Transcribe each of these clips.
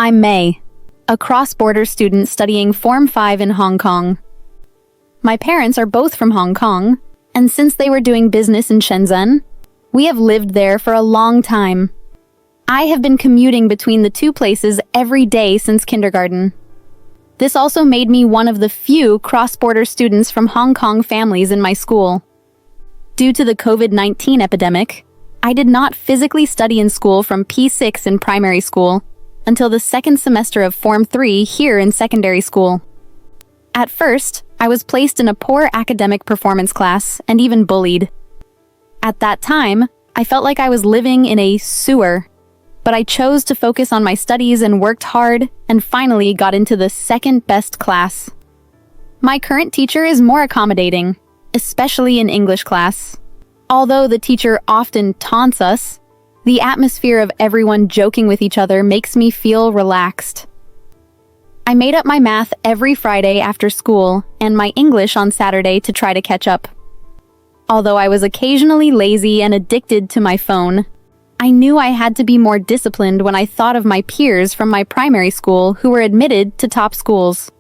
I'm May, a cross-border student studying Form 5 in Hong Kong. My parents are both from Hong Kong, and since they were doing business in Shenzhen, we have lived there for a long time. I have been commuting between the two places every day since kindergarten. This also made me one of the few cross-border students from Hong Kong families in my school. Due to the COVID-19 epidemic, I did not physically study in school from P6 in primary school until the second semester of Form 3 here in secondary school. At first, I was placed in a poor academic performance class and even bullied. At that time, I felt like I was living in a sewer, but I chose to focus on my studies and worked hard and finally got into the second best class. My current teacher is more accommodating, especially in English class. Although the teacher often taunts us, the atmosphere of everyone joking with each other makes me feel relaxed. I made up my math every Friday after school and my English on Saturday to try to catch up. Although I was occasionally lazy and addicted to my phone, I knew I had to be more disciplined when I thought of my peers from my primary school who were admitted to top schools.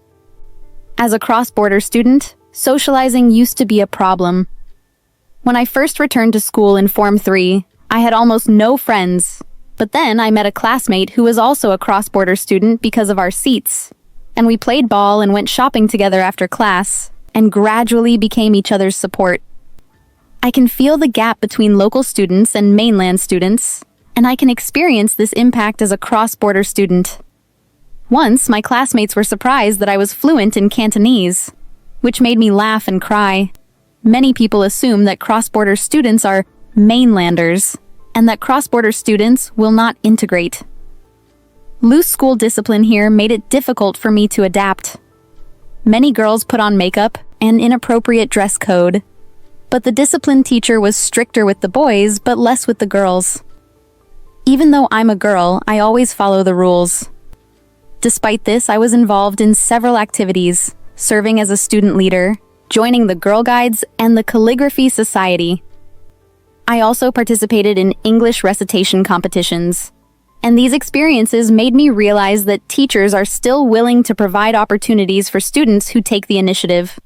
As a cross-border student, socializing used to be a problem. When I first returned to school in Form 3, I had almost no friends, but then I met a classmate who was also a cross-border student because of our seats, and we played ball and went shopping together after class, and gradually became each other's support. I can feel the gap between local students and mainland students, and I can experience this impact as a cross-border student. Once, my classmates were surprised that I was fluent in Cantonese, which made me laugh and cry. Many people assume that cross-border students are mainlanders, and that cross-border students will not integrate. Loose school discipline here made it difficult for me to adapt. Many girls put on makeup and inappropriate dress code, but the discipline teacher was stricter with the boys but less with the girls. Even though I'm a girl, I always follow the rules. Despite this, I was involved in several activities, serving as a student leader, joining the Girl Guides, and the Calligraphy Society. I also participated in English recitation competitions, and these experiences made me realize that teachers are still willing to provide opportunities for students who take the initiative.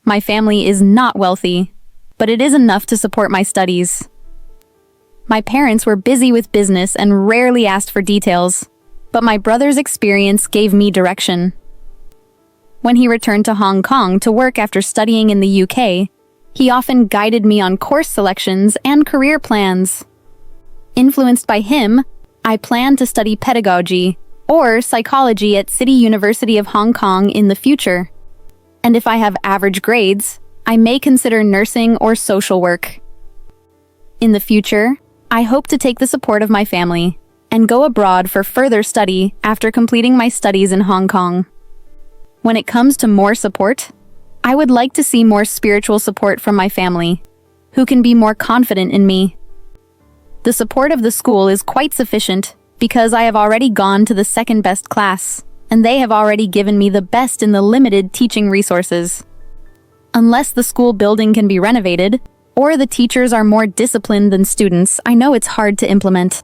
My family is not wealthy, but it is enough to support my studies. My parents were busy with business and rarely asked for details, but my brother's experience gave me direction. When he returned to Hong Kong to work after studying in the UK, he often guided me on course selections and career plans. Influenced by him, I plan to study pedagogy or psychology at City University of Hong Kong in the future. And if I have average grades, I may consider nursing or social work. In the future, I hope to take the support of my family and go abroad for further study after completing my studies in Hong Kong. When it comes to more support, I would like to see more spiritual support from my family, who can be more confident in me. The support of the school is quite sufficient because I have already gone to the second best class, and they have already given me the best in the limited teaching resources. Unless the school building can be renovated, or the teachers are more disciplined than students, I know it's hard to implement.